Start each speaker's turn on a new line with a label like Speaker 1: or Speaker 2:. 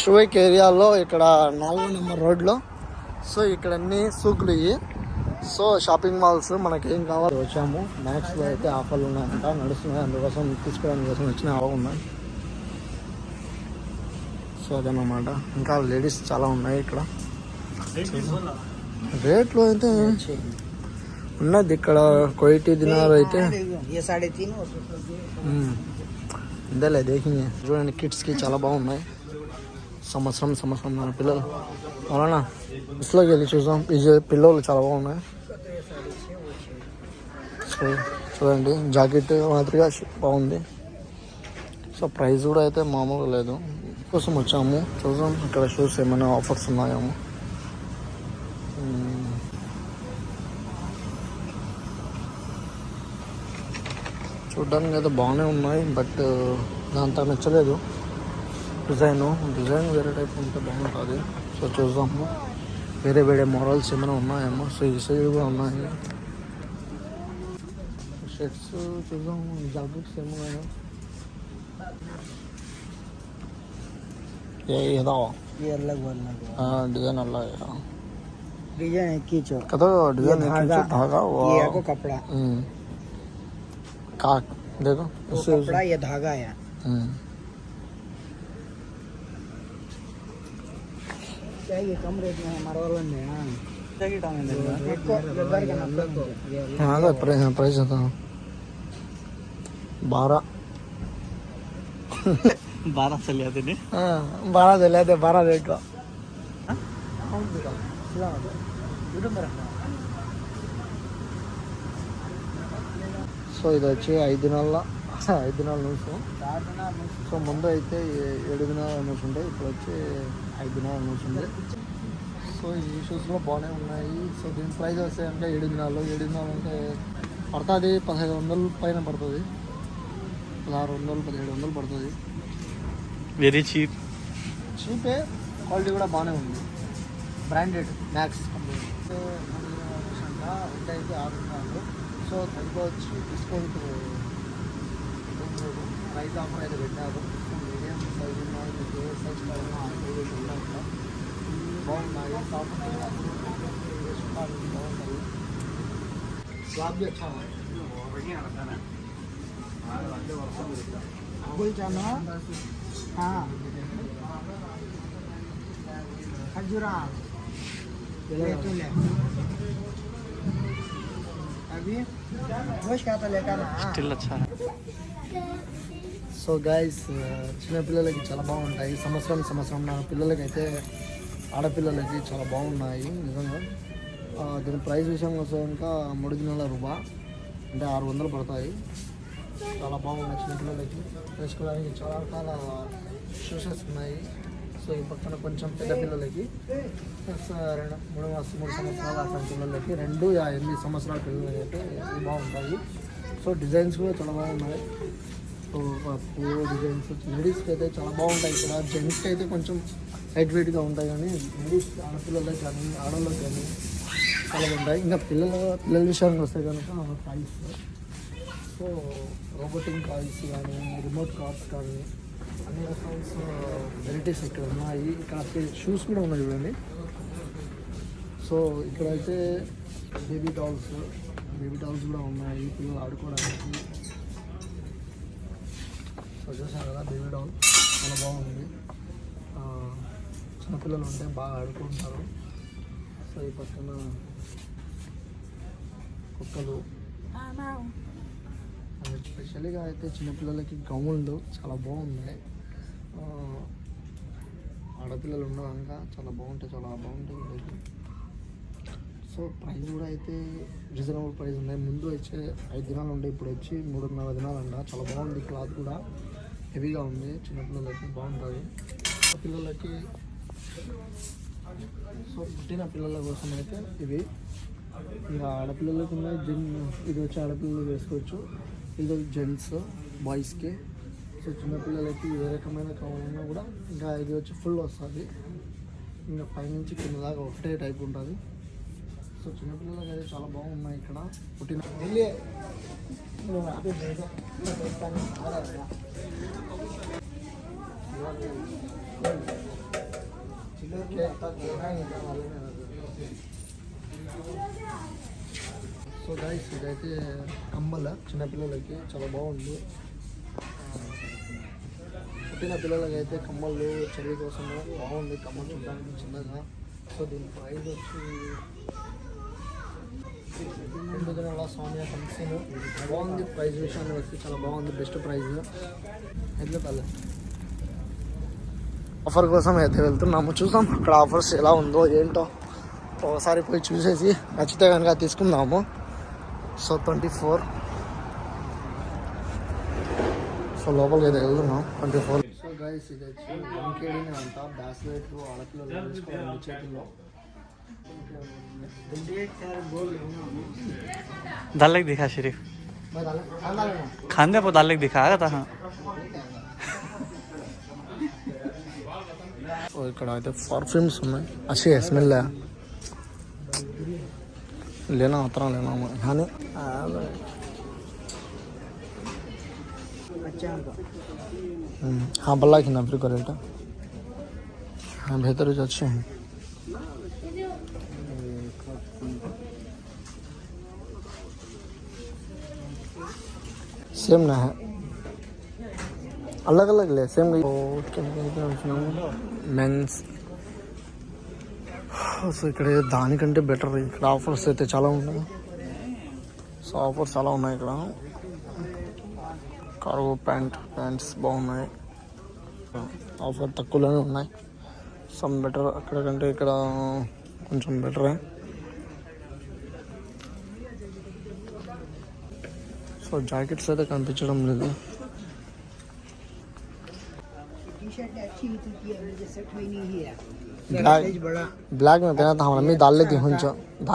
Speaker 1: షువైక్ ఏరియాలో ఇక్కడ 4వ నెంబర్ రోడ్లో. సో ఇక్కడ అన్ని సూకులు ఇవి. సో షాపింగ్ మాల్స్ మనకి ఏం కావాలి వచ్చాము. మ్యాక్స్లో అయితే ఆఫర్లు ఉన్నాయంట, నడుస్తున్నాయి. అందుకోసం తీసుకోవడానికి కోసం వచ్చిన ఉన్నాయి. సో అదన్నమాట. ఇంకా లేడీస్ చాలా ఉన్నాయి ఇక్కడ. రేట్లు అయితే ఉన్నది ఇక్కడ. కోయిటీ దినాలు అయితే ఇందేలే దేకింది. చూడండి కిడ్స్కి చాలా బాగున్నాయి. సంవత్సరం మన పిల్లలు అవునా బస్సులోకి వెళ్ళి చూసాం. పిల్లలు చాలా బాగున్నాయి. సో చూడండి జాకెట్ మాదిరిగా బాగుంది. సో ప్రైస్ కూడా అయితే మామూలుగా లేదు. కోసం వచ్చాము. చూసాం ఇక్కడ షూస్ ఏమైనా ఆఫర్స్ ఉన్నాయేమో. చూడ్డానికి అయితే బాగానే ఉన్నాయి. బట్ దాంతో నచ్చలేదు. డిజైన్ వేరే టైప్ ఉంటే బాగుంటుంది. సో చూద్దాము వేరే మోడల్స్ ఏమైనా ఉన్నాయేమో. సో ఈ సైడ్ కూడా ఉన్నాయి షర్ట్స్. చూద్దాం జాకెట్స్ ఏమో. ये अलग डिजाइन अलग है. डिजाइन एक ही चो कतो डिजाइन एक ही चो धागा ये को कपड़ा का देखो इससे कपड़ा ये धागा है. क्या ये कम रेट में हमारा वाला में हां क्या टाइम है. हां का प्राइस था 12 चले आते ने. हाँ 12 चले आते. 12 रेट का సో ఇది వచ్చి 5 దినాల న్యూస్. సో ముందు అయితే 7 దినాల న్యూస్ ఉంటాయి. ఇప్పుడు వచ్చి 5 దినాల న్యూస్ ఉంది. సో ఈ షూస్లో బాగానే ఉన్నాయి. సో దీని ప్రైస్ వస్తే అంటే 7 దినాలు అంటే పడుతుంది 1500 పైన పడుతుంది. 1600 1700 పడుతుంది. వెరీ చీపే. క్వాలిటీ కూడా బాగానే ఉంది. Branded max company. సో అంటే అయితే 6 దినాలు. సో దాంట్లో వచ్చి డిస్కౌంట్ ప్రైస్ ఆఫర్ అయితే పెట్టారు. మీడియం సైజ్ ఉన్నాయి, మీకు ఏ సైజ్ కావాలన్నా ఆ సైజ్ ఉన్నాయి. బాగున్నాయి. షాపింగ్ బాగుంటాయి. స్లాబ్ अच्छा है. बोल जाना. हाँ खजूरा ले तो ले अभी खुश क्या तो लेकर ना स्टिल अच्छा है. సో గైస్ చిన్నపిల్లలకి చాలా బాగుంటాయి. సంవత్సరం నా పిల్లలకి అయితే ఆడపిల్లలకి చాలా బాగున్నాయి నిజంగా. దీని ప్రైస్ విషయంలో వస్తే ఇంకా 3 దినాల రూపాయ అంటే 600 పడతాయి. చాలా బాగున్నాయి. చిన్నపిల్లలకి వేసుకోవడానికి చాలా రకాల షూసెస్ ఉన్నాయి. సో ఈ పక్కన కొంచెం పెద్ద పిల్లలకి 3 సంవత్సరాల పిల్లలకి 2-8 సంవత్సరాల పిల్లలకి అయితే ఇవి బాగుంటాయి. సో డిజైన్స్ కూడా చాలా బాగున్నాయి. సో డిజైన్స్ లేడీస్కి అయితే చాలా బాగుంటాయి. ఇక్కడ జెంట్స్కి అయితే కొంచెం లైట్ వెయిట్గా ఉంటాయి, కానీ లేడీస్ ఆడపిల్లలకి కానీ ఆడవాళ్ళకి కానీ చాలా బాగుంటాయి. ఇంకా పిల్లల విషయానికి వస్తే కనుక టాయ్స్. సో రోబోటిక్ టాయ్స్ కానీ రిమోట్ కార్స్ కానీ అన్ని రకాల వెరైటీస్ ఇక్కడ ఉన్నాయి. ఇక్కడ షూస్ కూడా ఉన్నాయి చూడండి. సో ఇక్కడైతే బేబీ డాల్స్ కూడా ఉన్నాయి పిల్లలు ఆడుకోవడానికి. సో చూసాను కదా బేబీ డాల్ చాలా బాగుంది. చిన్నపిల్లలు ఉంటే బాగా ఆడుకుంటారు. సో ఈ పక్కన కుక్కలు. స్పెషల్గా అయితే చిన్నపిల్లలకి గౌన్లు చాలా బాగున్నాయి. ఆడపిల్లలు ఉండడానికి చాలా బాగుంటుంది. సో ప్రైస్ కూడా అయితే రీజనబుల్ ప్రైస్ ఉన్నాయి. ముందు వచ్చే 5 దినాలు ఉండే, ఇప్పుడు వచ్చి 3.5 దినాలు అంట. చాలా బాగుంది. క్లాత్ కూడా హెవీగా ఉంది. చిన్నపిల్లలకి బాగుంటుంది. పిల్లలకి సో పుట్టిన పిల్లల కోసం అయితే ఇవి. ఇక ఆడపిల్లలకి ఉన్నాయి. ఇది వచ్చి ఆడపిల్లలు వేసుకోవచ్చు. ఇది జెంట్స్ బాయ్స్కి. సో చిన్నపిల్లలకి ఏ రకమైన కావాలన్నా కూడా ఇంకా ఇది వచ్చి ఫుల్ వస్తుంది. ఇంకా పైనుంచి కింద దాకా ఒకటే టైప్ ఉంటుంది. సో చిన్నపిల్లలకి అయితే చాలా బాగున్నాయి. ఇక్కడ పుట్టిన సో గైస్ ఇదైతే కమ్మల చిన్నపిల్లలకి చాలా బాగుంది. పుట్టిన పిల్లలకి అయితే కమ్మలు చర్య కోసం బాగుంది. కమ్మలు చూడడానికి చిన్నగా. సో దీని ప్రైస్ వచ్చి 2 స్వామి సంథింగ్ బాగుంది. ప్రైస్ విషయాన్ని వస్తే చాలా బాగుంది. బెస్ట్ ప్రైస్ ఎట్లా పల్లె ఆఫర్ కోసం అయితే వెళ్తున్నాము. చూసాం అక్కడ ఆఫర్స్ ఎలా ఉందో ఏంటో ఒకసారి పోయి చూసేసి నచ్చితే కనుక తీసుకుందాము. సో 24 సో లోపలికి అయితే వెళ్తున్నాం. 24. సో గైస్ ఇది వచ్చి 1KD అంట. బ్రాస్లెట్ ఆడపిల్లలు వేసుకోవాలి చేతుల్లో.
Speaker 2: दाल लेके दिखा शरीफ खाने पर दाल लेके दिखाया था. हाँ
Speaker 1: ఇక్కడ అయితే పర్ఫ్యూమ్స్ ఉన్నాయి. अच्छी है स्मेल है. लेना उतना लेना खाने हाँ बल्ला की ना फिर करेगा. हाँ बेहतर जो अच्छे हैं. सेम ना है अलग अलग ले सेम మెన్స్. సో ఇక్కడ దానికంటే బెటర్ ఇక్కడ ఆఫర్స్ అయితే చాలా ఉన్నాయి. సో ఆఫర్స్ చాలా ఉన్నాయి ఇక్కడ. కార్గో ప్యాంట్స్ బాగున్నాయి. ఆఫర్ తక్కువలోనే ఉన్నాయి. సమ్ బెటర్ అక్కడ కంటే ఇక్కడ కొంచెం బెటరే. సో జాకెట్స్ అయితే కనిపించడం లేదు. ब्लैक में पहना था हमारा मम्मी डाल लेती हूँ.